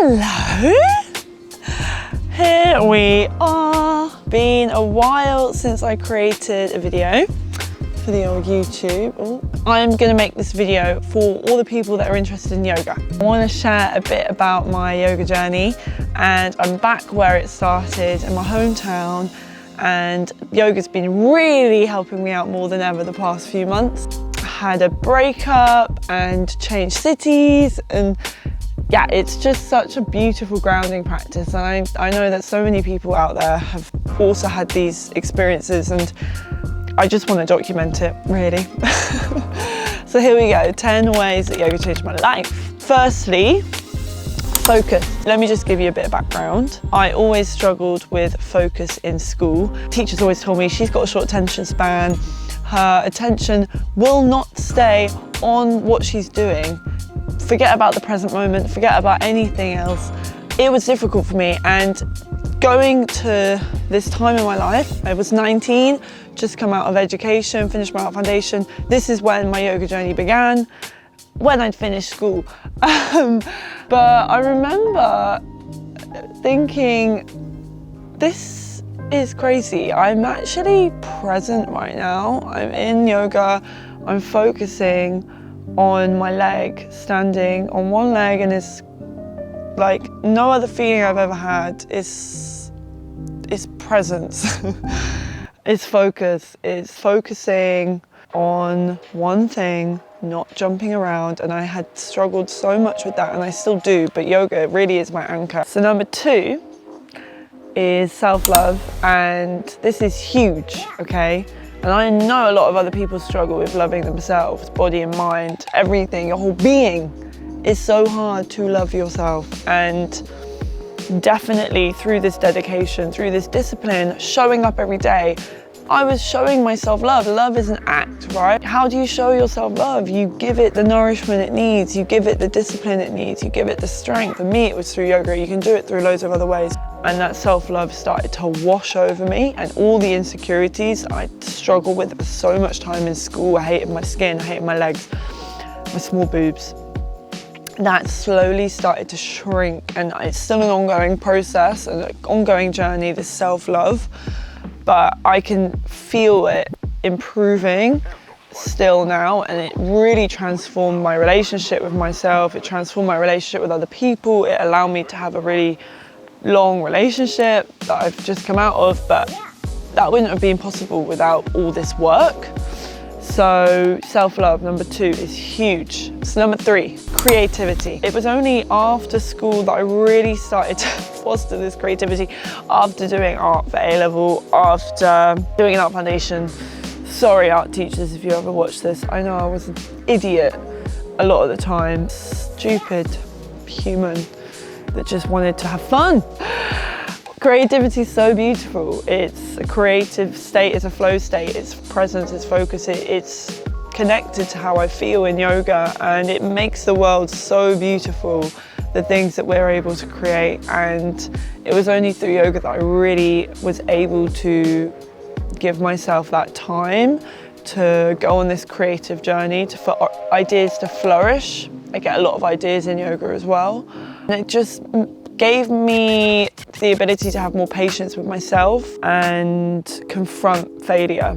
Hello! Here we are. Been a while since I created a video for the old YouTube. I'm gonna make this video for all the people that are interested in yoga. I wanna share a bit about my yoga journey, and I'm back where it started in my hometown, and yoga's been really helping me out more than ever the past few months. I had a breakup and changed cities, and yeah, it's just such a beautiful grounding practice, and I know that so many people out there have also had these experiences, and I just want to document it, really. So here we go, 10 ways that yoga changed my life. Firstly, focus. Let me just give you a bit of background. I always struggled with focus in school. Teachers always told me she's got a short attention span. Her attention will not stay on what she's doing. Forget about the present moment, forget about anything else. It was difficult for me, and going to this time in my life, I was 19, just come out of education, finished my art foundation. This is when my yoga journey began, when I'd finished school. But I remember thinking, this is crazy. I'm actually present right now. I'm in yoga, I'm focusing on my leg, standing on one leg, and it's like no other feeling I've ever had. It's presence. It's focus. It's focusing on one thing, not jumping around, and I had struggled so much with that, and I still do, but yoga really is my anchor. So number 2 is self-love, and this is huge, okay? And I know a lot of other people struggle with loving themselves, body and mind, everything, your whole being. It's so hard to love yourself, and definitely through this dedication, through this discipline, showing up every day, I was showing myself love. Love is an act, right? How do you show yourself love? You give it the nourishment it needs, you give it the discipline it needs, you give it the strength. For me, it was through yoga. You can do it through loads of other ways. And that self-love started to wash over me, and all the insecurities I struggled with for so much time in school. I hated my skin, I hated my legs, my small boobs. That slowly started to shrink, and it's still an ongoing process, an ongoing journey, this self-love, but I can feel it improving still now, and it really transformed my relationship with myself. It transformed my relationship with other people. It allowed me to have a really long relationship that I've just come out of, but that wouldn't have been possible without all this work. So self-love, number 2, is huge. So number 3, creativity. It was only after school that I really started to foster this creativity, after doing art for A-level, after doing an art foundation. Sorry, art teachers, if you ever watch this. I know I was an idiot a lot of the time. Stupid human that just wanted to have fun. Creativity is so beautiful. It's a creative state, it's a flow state, it's presence, it's focus, it's connected to how I feel in yoga, and it makes the world so beautiful, the things that we're able to create. And it was only through yoga that I really was able to give myself that time to go on this creative journey, for ideas to flourish. I get a lot of ideas in yoga as well. And it just gave me the ability to have more patience with myself and confront failure.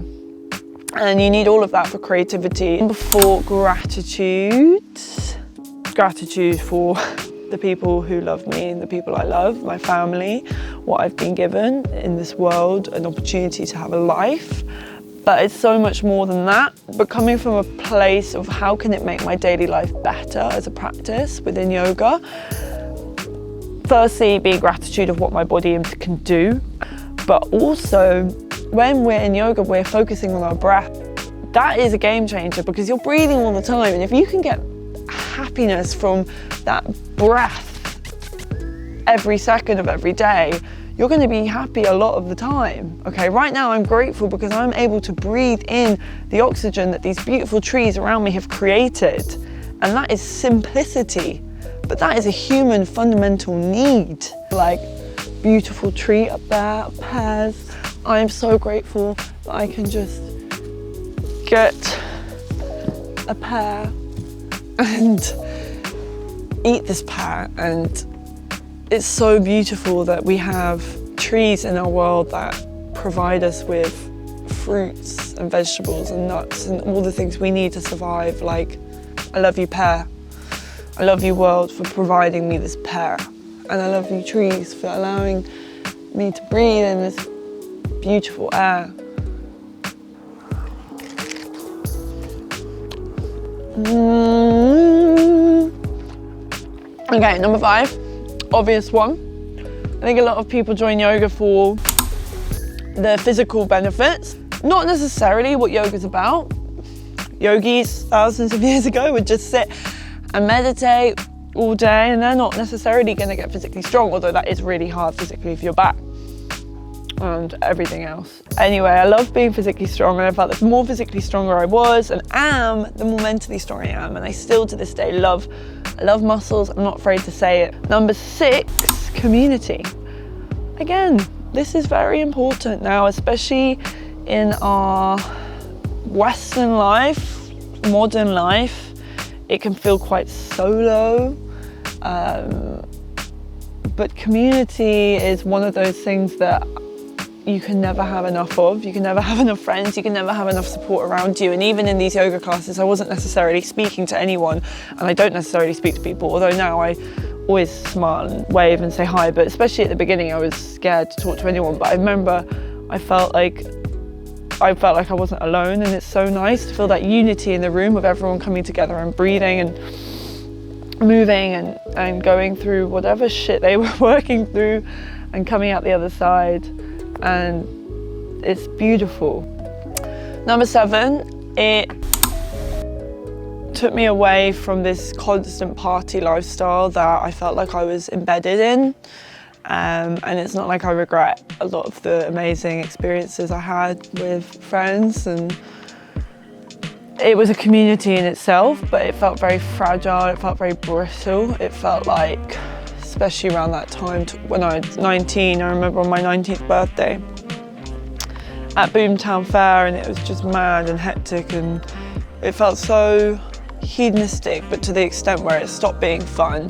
And you need all of that for creativity. Number 4, gratitude. Gratitude for the people who love me and the people I love, my family, what I've been given in this world, an opportunity to have a life. But it's so much more than that. But coming from a place of how can it make my daily life better as a practice within yoga. Firstly, being gratitude of what my body can do, but also when we're in yoga, we're focusing on our breath. That is a game changer, because you're breathing all the time, and if you can get happiness from that breath every second of every day, you're going to be happy a lot of the time. Okay, right now I'm grateful because I'm able to breathe in the oxygen that these beautiful trees around me have created, and that is simplicity. But that is a human fundamental need. Like, beautiful tree up there, pears. I am so grateful that I can just get a pear and eat this pear and it's so beautiful that we have trees in our world that provide us with fruits and vegetables and nuts and all the things we need to survive. Like, I love you, pear. I love you, world, for providing me this pear. And I love you, trees, for allowing me to breathe in this beautiful air. Okay, number 5, obvious one. I think a lot of people join yoga for the physical benefits, not necessarily what yoga's about. Yogis thousands of years ago would just sit and meditate all day, and they're not necessarily going to get physically strong, although that is really hard physically for your back and everything else. Anyway, I love being physically strong, and I felt the more physically stronger I was and am, the more mentally strong I am, and I still to this day love muscles. I'm not afraid to say it. Number 6, community. Again, this is very important now, especially in our Western life, modern life. It can feel quite solo, but community is one of those things that you can never have enough of. You can never have enough friends, you can never have enough support around you. And even in these yoga classes, I wasn't necessarily speaking to anyone, and I don't necessarily speak to people, although now I always smile and wave and say hi, but especially at the beginning I was scared to talk to anyone. But I remember I felt like I wasn't alone, and it's so nice to feel that unity in the room of everyone coming together and breathing and moving and going through whatever shit they were working through and coming out the other side. And it's beautiful. Number 7, it took me away from this constant party lifestyle that I felt like I was embedded in. And it's not like I regret a lot of the amazing experiences I had with friends, and it was a community in itself, but it felt very fragile, it felt very brittle. It felt like, especially around that time when I was 19, I remember on my 19th birthday at Boomtown Fair, and it was just mad and hectic, and it felt so hedonistic, but to the extent where it stopped being fun.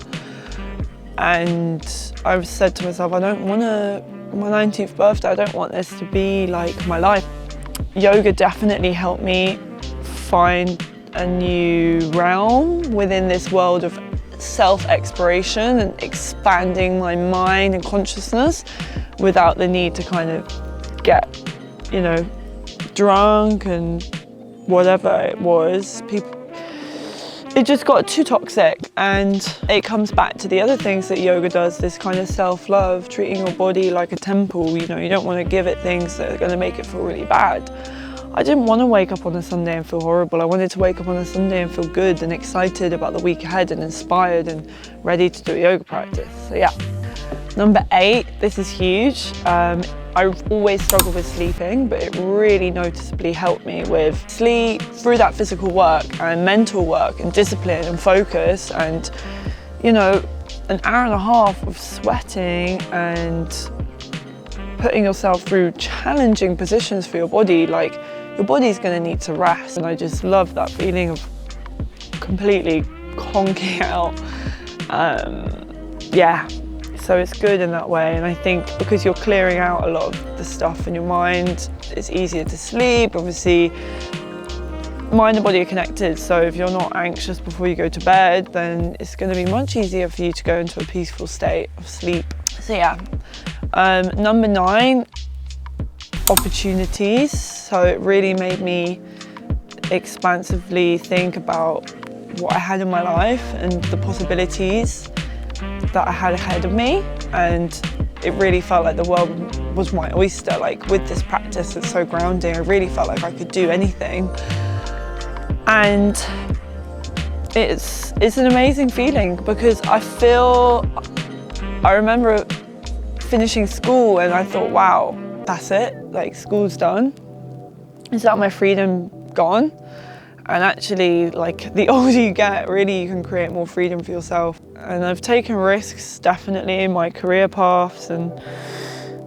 And I said to myself, I don't want to, my 19th birthday, I don't want this to be like my life. Yoga definitely helped me find a new realm within this world of self-exploration and expanding my mind and consciousness without the need to kind of get, you know, drunk and whatever it was. It just got too toxic, and it comes back to the other things that yoga does, this kind of self-love, treating your body like a temple. You know, you don't want to give it things that are going to make it feel really bad. I didn't want to wake up on a Sunday and feel horrible. I wanted to wake up on a Sunday and feel good and excited about the week ahead and inspired and ready to do a yoga practice. So yeah. Number 8, this is huge. I've always struggled with sleeping, but it really noticeably helped me with sleep through that physical work and mental work and discipline and focus, and, you know, an hour and a half of sweating and putting yourself through challenging positions for your body. Like, your body's gonna need to rest. And I just love that feeling of completely conking out. Yeah. So it's good in that way, and I think because you're clearing out a lot of the stuff in your mind, it's easier to sleep. Obviously, mind and body are connected, so if you're not anxious before you go to bed, then it's going to be much easier for you to go into a peaceful state of sleep. So yeah. Number 9, opportunities. So it really made me expansively think about what I had in my life and the possibilities that I had ahead of me, and it really felt like the world was my oyster. Like, with this practice, it's so grounding. I really felt like I could do anything, and it's an amazing feeling, because I remember finishing school and I thought, wow, that's it, like, school's done. Is that my freedom gone? And actually, like, the older you get, really you can create more freedom for yourself. And I've taken risks, definitely, in my career paths and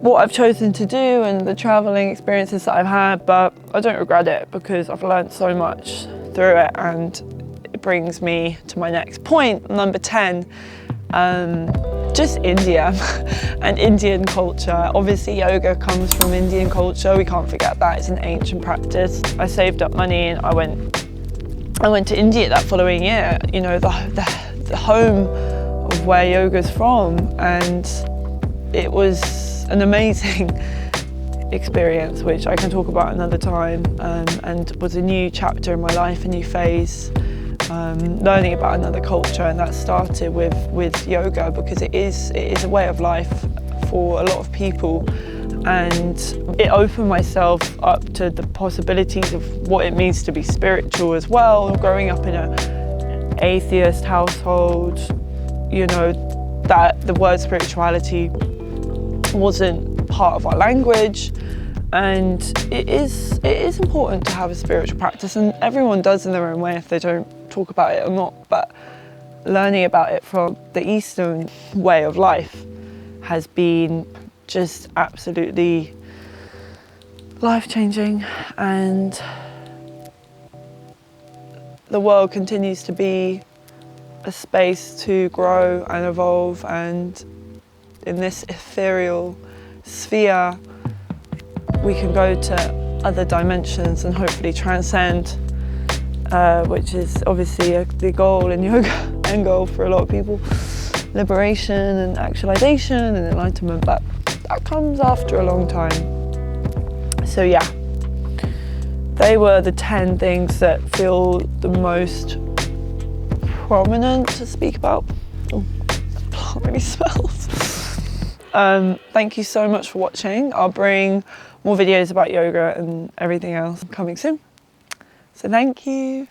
what I've chosen to do and the traveling experiences that I've had, but I don't regret it, because I've learned so much through it. And it brings me to my next point, number 10. just India and Indian culture. Obviously yoga comes from Indian culture, we can't forget that, it's an ancient practice. I saved up money and I went to India that following year, you know, the home of where yoga's from, and it was an amazing experience which I can talk about another time, and was a new chapter in my life, a new phase. Learning about another culture, and that started with yoga because it is a way of life for a lot of people, and it opened myself up to the possibilities of what it means to be spiritual as well. Growing up in an atheist household, you know, that the word spirituality wasn't part of our language, and it is important to have a spiritual practice, and everyone does in their own way if they don't talk about it or not, but learning about it from the Eastern way of life has been just absolutely life-changing, and the world continues to be a space to grow and evolve, and in this ethereal sphere we can go to other dimensions and hopefully transcend, which is obviously the goal in yoga, end goal for a lot of people. Liberation and actualization and enlightenment, but that comes after a long time. So yeah, they were the 10 things that feel the most prominent to speak about. Oh, that plant really smells. Thank you so much for watching. I'll bring more videos about yoga and everything else coming soon. So thank you.